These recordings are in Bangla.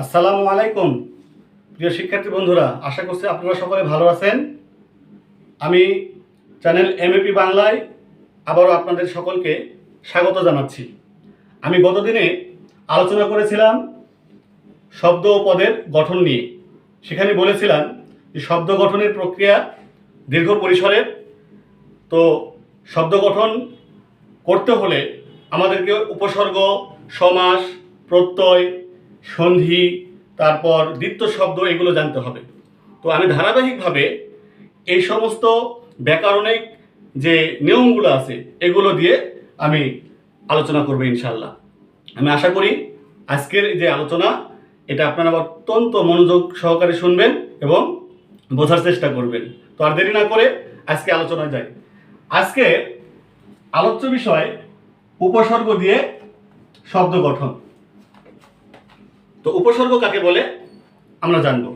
আসসালামু আলাইকুম প্রিয় শিক্ষার্থী বন্ধুরা, আশা করছি আপনারা সকলে ভালো আছেন। আমি চ্যানেল এমএপি বাংলায় আবারও আপনাদের সকলকে স্বাগত জানাচ্ছি। আমি গতদিনে আলোচনা করেছিলাম শব্দ ও পদের গঠন নিয়ে। সেখানে বলেছিলাম যে শব্দ গঠনের প্রক্রিয়া দীর্ঘ পরিসরের। তো শব্দ গঠন করতে হলে আমাদেরকে উপসর্গ, সমাস, প্রত্যয়, সন্ধি, তারপর দ্বিত্ব শব্দ এগুলো জানতে হবে। তো আমি ধারাবাহিকভাবে এই সমস্ত ব্যাকরণিক যে নিয়মগুলো আছে এগুলো দিয়ে আমি আলোচনা করব ইনশাল্লাহ। আমি আশা করি আজকের যে আলোচনা এটা আপনারা অত্যন্ত মনোযোগ সহকারে শুনবেন এবং বোঝার চেষ্টা করবেন। তো আর দেরি না করে আজকে আলোচনায় যাই। আজকে আলোচ্য বিষয় উপসর্গ দিয়ে শব্দ গঠন। তো উপসর্গ কাকে বলে আমরা জানব।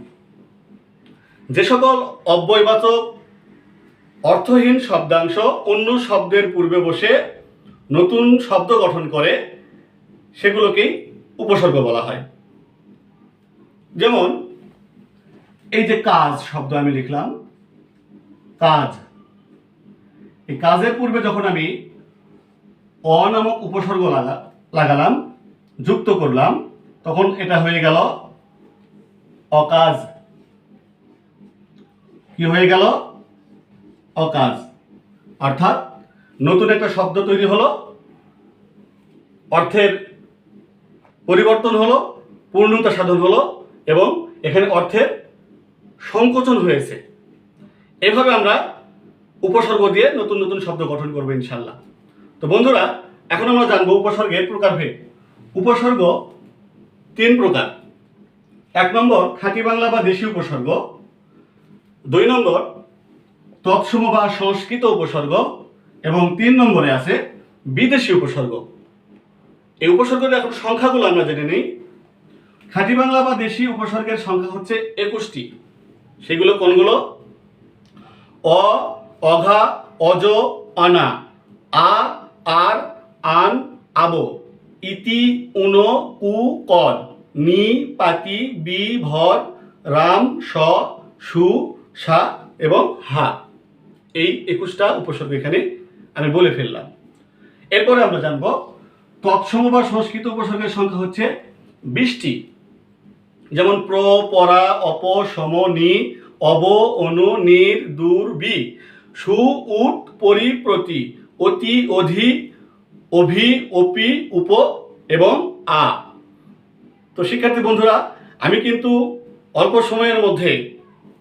যে সকল অব্যয়বাচক অর্থহীন শব্দাংশ অন্য শব্দের পূর্বে বসে নতুন শব্দ গঠন করে সেগুলোকেই উপসর্গ বলা হয়। যেমন এই যে কাজ শব্দ আমি লিখলাম, কাজ, এই কাজের পূর্বে যখন আমি অ নামক উপসর্গ লাগালাম, যুক্ত করলাম, তখন এটা হয়ে গেল অকাজ। কি হয়ে গেল? অকাজ। অর্থাৎ নতুন একটা শব্দ তৈরি হলো, অর্থের পরিবর্তন হলো, পূর্ণতা সাধন হলো এবং এখানে অর্থের সংকোচন হয়েছে। এভাবে আমরা উপসর্গ দিয়ে নতুন নতুন শব্দ গঠন করবো ইনশাল্লাহ। তো বন্ধুরা, এখন আমরা জানবো উপসর্গের প্রকারভেদ। উপসর্গ 3 প্রকার। 1 নম্বর খাঁটি বাংলা বা দেশি উপসর্গ, 2 নম্বর তৎসম বা সংস্কৃত উপসর্গ এবং 3 নম্বরে আছে বিদেশি উপসর্গ। এই উপসর্গের এখন সংখ্যাগুলো আমরা জেনে নিই। খাঁটি বাংলা বা দেশি উপসর্গের সংখ্যা হচ্ছে 21টি। সেগুলো কোনগুলো? অ, অঘা, অজ, অনা, আ, আর, আন, আবো, ইতি, উন, উ, কদ, নি, পাতি, বি, ভর, রাম, স, সু, সা এবং হা। এই 21টা উপসর্গ এখানে আমি বলে ফেললাম। এরপরে আমরা জানবো তৎসম বা সংস্কৃত উপসর্গের সংখ্যা হচ্ছে 20টি। যেমন প্র, পরা, অপ, সম, নি, অব, অনু, নির, দূর, বি, সু, উত, পরি, প্রতি, অতি, অধি, অভি, অপি, উপ এবং আ। তো শিক্ষার্থী বন্ধুরা, আমি কিন্তু অল্প সময়ের মধ্যে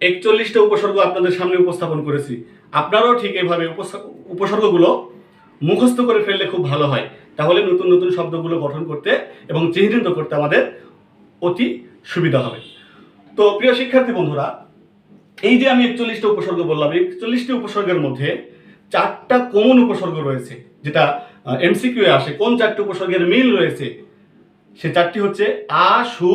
41টা উপসর্গ আপনাদের সামনে উপস্থাপন করেছি। আপনারাও ঠিক এইভাবে উপসর্গগুলো মুখস্থ করে ফেললে খুব ভালো হয়। তাহলে নতুন নতুন শব্দগুলো গঠন করতে এবং চিহ্নিত করতে আমাদের অতি সুবিধা হবে। তো প্রিয় শিক্ষার্থী বন্ধুরা, এই যে আমি 41টা উপসর্গ বললাম, এই 41টি উপসর্গের মধ্যে 4টা কমন উপসর্গ রয়েছে, যেটা এমসিকিউ এ আসে। কোন 4টি উপসর্গের মিল রয়েছে? সে 4টি হচ্ছে আ, সু,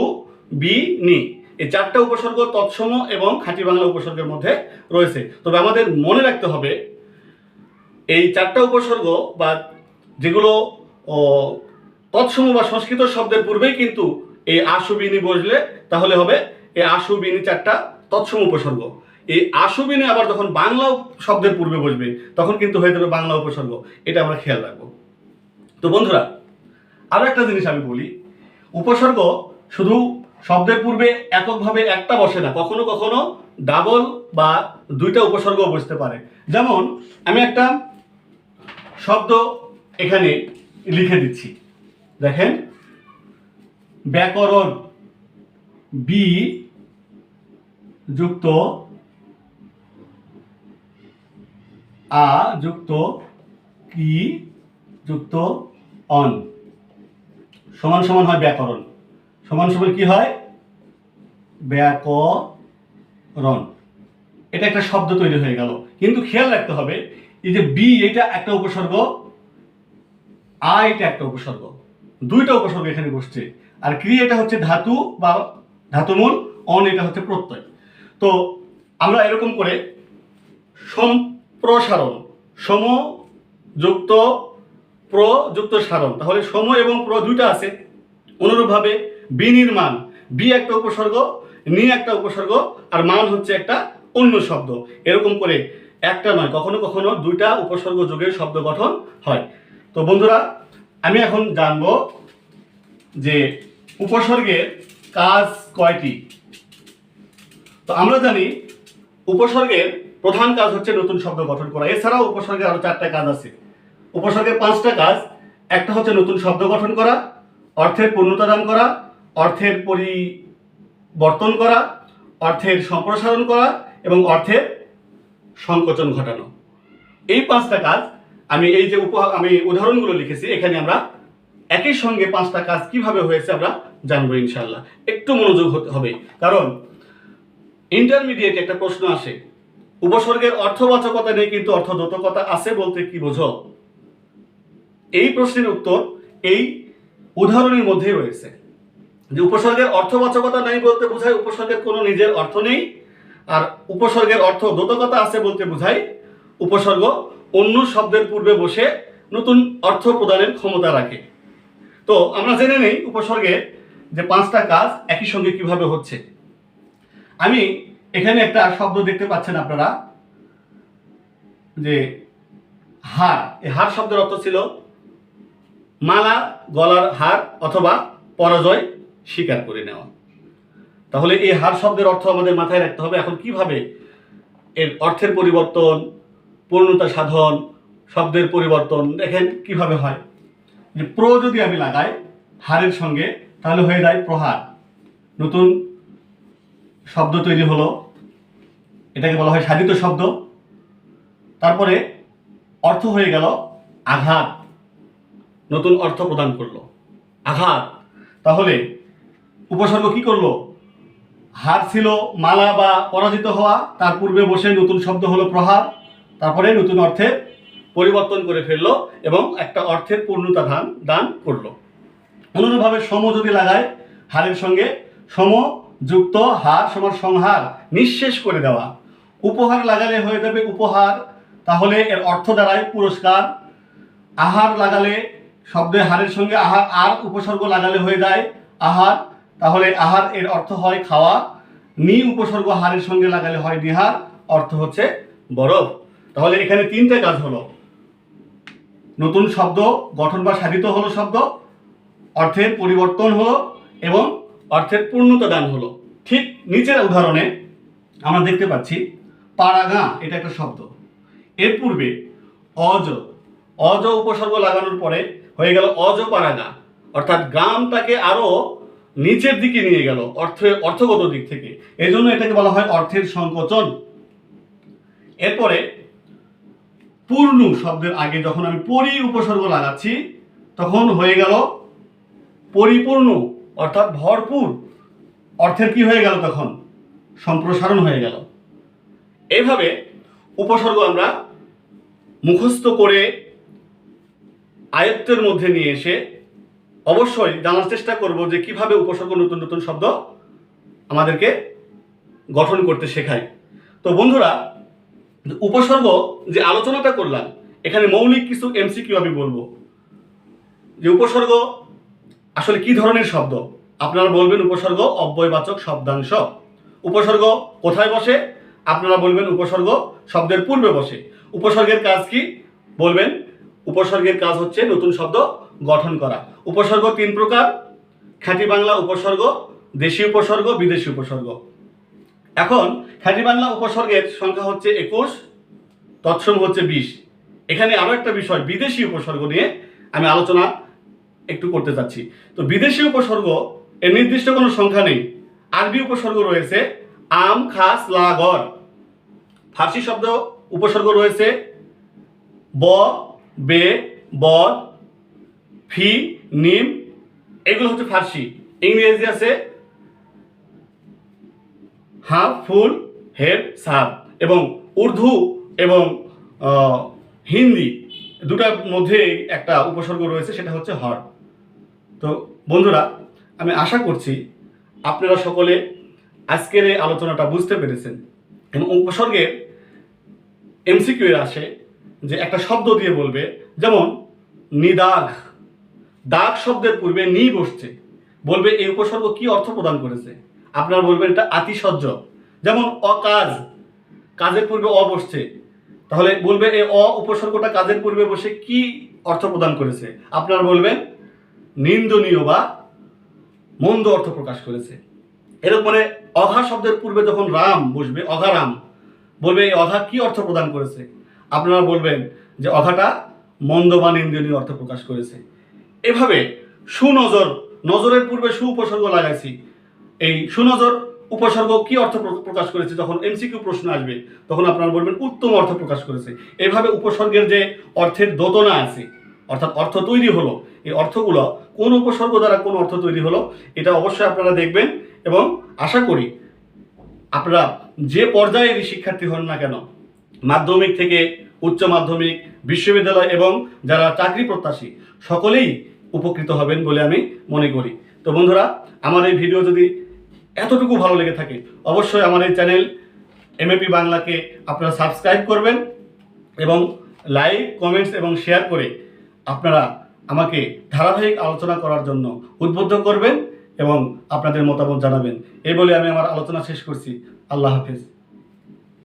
বি, নি। এই 4টা উপসর্গ তৎসম এবং খাঁটি বাংলা উপসর্গের মধ্যে রয়েছে। তবে আমাদের মনে রাখতে হবে এই 4টা উপসর্গ বা যেগুলো তৎসম বা সংস্কৃত শব্দের পূর্বেই কিন্তু এই আশু, বিনি বসলে তাহলে হবে এই আশু, বিনি 4টা তৎসম উপসর্গ। এই আশু, বিনি আবার যখন বাংলা শব্দের পূর্বে বসবে তখন কিন্তু হয়ে যাবে বাংলা উপসর্গ। এটা আমরা খেয়াল রাখবো। তো বন্ধুরা, আরো একটা জিনিস আমি বলি, উপসর্গ শুধু শব্দের পূর্বে এককভাবে একটা বসে না, কখনো কখনো ডাবল বা 2টা উপসর্গ বসতে পারে। যেমন আমি একটা শব্দ এখানে লিখে দিচ্ছি, দেখেন, ব্যাকরণ, বি যুক্ত আ যুক্ত কি যুক্ত অন সমান সমান হয় ব্যাকরণ। সমান সমান কি হয়? ব্যাকরণ। এটা একটা শব্দ তৈরি হয়ে গেল। কিন্তু খেয়াল রাখতে হবে, এই যে বি এটা একটা উপসর্গ, আ এটা একটা উপসর্গ, 2টা উপসর্গ এখানে বসছে। আর ক্রি এটা হচ্ছে ধাতু বা ধাতুমূল, অন এটা হচ্ছে প্রত্যয়। তো আমরা এরকম করে সম্প্রসারণ, সম যুক্ত প্র যুক্ত সারণ, তাহলে সম এবং প্র 2টা আছে। অনুরূপভাবে বিনির্মাণ, বি একটা উপসর্গ, নি একটা উপসর্গ, আর মান হচ্ছে একটা অন্য শব্দ। এরকম করে একটা নয়, কখনো কখনো দুইটা উপসর্গ যোগে শব্দ গঠন হয়। তো বন্ধুরা, আমি এখন জানবো যে উপসর্গের কাজ কয়টি। তো আমরা জানি উপসর্গের প্রধান কাজ হচ্ছে নতুন শব্দ গঠন করা। এছাড়াও উপসর্গের আরো 4টা কাজ আছে। উপসর্গের 5টা কাজ। একটা হচ্ছে নতুন শব্দ গঠন করা, অর্থের পূর্ণতা দান করা, অর্থের পরিবর্তন করা, অর্থের সম্প্রসারণ করা এবং অর্থের সংকোচন ঘটানো। এই 5টা কাজ আমি এই যে আমি উদাহরণগুলো লিখেছি, এখানে আমরা একই সঙ্গে 5টা কাজ কিভাবে হয়েছে আমরা জানবো ইনশাআল্লাহ। একটু মনোযোগ হতে হবে, কারণ ইন্টারমিডিয়েট একটা প্রশ্ন আসে, উপসর্গের অর্থবাচকতা নেই কিন্তু অর্থদ্যোতকতা আছে বলতে কি বোঝো? এই প্রশ্নের উত্তর এই উদাহরণের মধ্যেই রয়েছে। যে উপসর্গের অর্থবাচকতা নেই বলতে বোঝায় উপসর্গের কোনো নিজের অর্থ নেই, আর উপসর্গের অর্থ দ্যোতকতা আছে বলতে বোঝায় উপসর্গ অন্য শব্দের পূর্বে বসে নতুন অর্থ প্রদানের ক্ষমতা রাখে। তো আমরা জেনে নেই উপসর্গের যে 5টা কাজ একই সঙ্গে কিভাবে হচ্ছে। আমি এখানে একটা শব্দ দেখতে পাচ্ছেন আপনারা, যে হার। এই হার শব্দের অর্থ ছিল মালা, গলার হার অথবা পরাজয় স্বীকার করে নেওয়া। তাহলে এই হার শব্দের অর্থ আমাদের মাথায় রাখতে হবে। এখন কিভাবে এর অর্থের পরিবর্তন, পূর্ণতা সাধন, শব্দের পরিবর্তন দেখেন কিভাবে হয়। যে প্র যদি আমি লাগাই হারের সঙ্গে, তাহলে হয়ে যায় প্রহার, নতুন শব্দ তৈরি হলো, এটাকে বলা হয় সাধিত শব্দ। তারপরে অর্থ হয়ে গেল আঘাত, নতুন অর্থ প্রদান করলো আঘাত। তাহলে উপসর্গ কি করলো? হার ছিল মালা বা পরাজিত হওয়া, তার পূর্বে বসে নতুন শব্দ হলো প্রহার, তারপরে নতুন অর্থের পরিবর্তন করে ফেললো এবং একটা অর্থের পূর্ণতা দান করলো। অনুরূপভাবে সম যদি লাগায় হারের সঙ্গে, সম যুক্ত হার সমান সংহার, নিঃশেষ করে দেওয়া। উপহার লাগালে হয়ে যাবে উপহার, তাহলে এর অর্থ দাঁড়ায় পুরস্কার। আহার লাগালে শব্দে হারের সঙ্গে আহার আর উপসর্গ লাগালে হয়ে যায় আহার, তাহলে আহার এর অর্থ হয় খাওয়া। নি উপসর্গ হারের সঙ্গে লাগালে হয় নিহার, অর্থ হচ্ছে বরফ। তাহলে এখানে 3টে কাজ হলো, নতুন শব্দ গঠন বা সাধিত হলো শব্দ, অর্থের পরিবর্তন হলো এবং অর্থের পূর্ণতা দান হলো। ঠিক নিচের উদাহরণে আমরা দেখতে পাচ্ছি পাড়াগাঁ, এটা একটা শব্দ। এর পূর্বে অজ, অজ উপসর্গ লাগানোর পরে হয়ে গেল অজ পাড়াগাঁ, অর্থাৎ গ্রামটাকে আরো নিচের দিকে নিয়ে গেল অর্থগত দিক থেকে, এই জন্য এটাকে বলা হয় অর্থের সংকোচন। এরপরে পূর্ণ শব্দের আগে যখন আমি পরি উপসর্গ লাগাচ্ছি, তখন হয়ে গেল পরিপূর্ণ, অর্থাৎ ভরপুর। অর্থের কি হয়ে গেল? তখন সম্প্রসারণ হয়ে গেল। এইভাবে উপসর্গ আমরা মুখস্থ করে আয়ত্তের মধ্যে নিয়ে এসে অবশ্যই জানার চেষ্টা করব যে কিভাবে উপসর্গ নতুন নতুন শব্দ আমাদেরকে গঠন করতে শেখায়। তো বন্ধুরা, উপসর্গ যে আলোচনাটা করলাম, এখানে মৌলিক কিছু এমসিকিউ আমি বলবো। যে উপসর্গ আসলে কি ধরনের শব্দ? আপনারা বলবেন উপসর্গ অব্যয়বাচক শব্দাংশ। উপসর্গ কোথায় বসে? আপনারা বলবেন উপসর্গ শব্দের পূর্বে বসে। উপসর্গের কাজ কি? বলবেন উপসর্গের কাজ হচ্ছে নতুন শব্দ গঠন করা। উপসর্গ 3 প্রকার: খাঁটি বাংলা উপসর্গ, দেশি উপসর্গ, বিদেশি উপসর্গ। এখন খাঁটি বাংলা উপসর্গের সংখ্যা হচ্ছে 21, তৎসম হচ্ছে 20। এখানে আরো একটা বিষয়, বিদেশি উপসর্গ নিয়ে আমি আলোচনা একটু করতে চাচ্ছি। তো বিদেশি উপসর্গ এর নির্দিষ্ট কোনো সংখ্যা নেই। আরবি উপসর্গ রয়েছে আম, খাস, লা, গর। ফার্সি শব্দ উপসর্গ রয়েছে ব, বে, বদ, ফি, নিম, এগুলো হচ্ছে ফার্সি। ইংরেজি আছে হাফ, ফুল, হেড, সাব। এবং উর্দু এবং হিন্দি দুটার মধ্যে একটা উপসর্গ রয়েছে, সেটা হচ্ছে হর। তো বন্ধুরা, আমি আশা করছি আপনারা সকলে আজকের এই আলোচনাটা বুঝতে পেরেছেন। এবং উপসর্গের এমসিকিউ এর আসে যে একটা শব্দ দিয়ে বলবে, যেমন নিদাঘ, দাগ শব্দের পূর্বে নি বসছে, বলবে এই উপসর্গ কি অর্থ প্রদান করেছে। আপনারা বলবেন এটা আতিশয্য, যেমন অকাজ, কাজের পূর্বে অ বসছে, তাহলে বলবে এই অ উপসর্গটা কাজের পূর্বে বসে কি অর্থ প্রদান করেছে। আপনারা বলবেন নিন্দনীয় বা মন্দ অর্থ প্রকাশ করেছে। এরকম মানে অঘা শব্দের পূর্বে যখন রাম বসবে, অঘারাম, বলবে এই অঘা কি অর্থ প্রদান করেছে। আপনারা বলবেন যে অঘাটা মন্দ বা নিন্দনীয় অর্থ প্রকাশ করেছে। এভাবে সুনজর, নজরের পূর্বে সু উপসর্গ লাগাইছি, এই সুনজর উপসর্গ কি অর্থ প্রকাশ করেছে। যখন এমসিকিউ প্রশ্ন আসবে তখন আপনারা বলবেন উত্তম অর্থ প্রকাশ করেছে। এভাবে উপসর্গের যে অর্থের দোতনা আছে, অর্থাৎ অর্থ তৈরি হলো, এই অর্থগুলো কোন উপসর্গ দ্বারা কোন অর্থ তৈরি হলো এটা অবশ্যই আপনারা দেখবেন। এবং আশা করি আপনারা যে পর্যায়েরই শিক্ষার্থী হন না কেন, মাধ্যমিক থেকে উচ্চ মাধ্যমিক, বিশ্ববিদ্যালয় এবং যারা চাকরি প্রত্যাশী, সকলেই উপকৃত হবেন বলে আমি মনে করি। তো বন্ধুরা, আমার এই ভিডিও যদি এতটুকু ভালো লেগে থাকে অবশ্যই আমার এই চ্যানেল এমএপি বাংলাকে আপনারা সাবস্ক্রাইব করবেন এবং লাইক, কমেন্টস এবং শেয়ার করে আপনারা আমাকে ধারাবাহিক আলোচনা করার জন্য উদ্বুদ্ধ করবেন এবং আপনাদের মতামত জানাবেন। এই বলে আমি আমার আলোচনা শেষ করছি। আল্লাহ হাফেজ।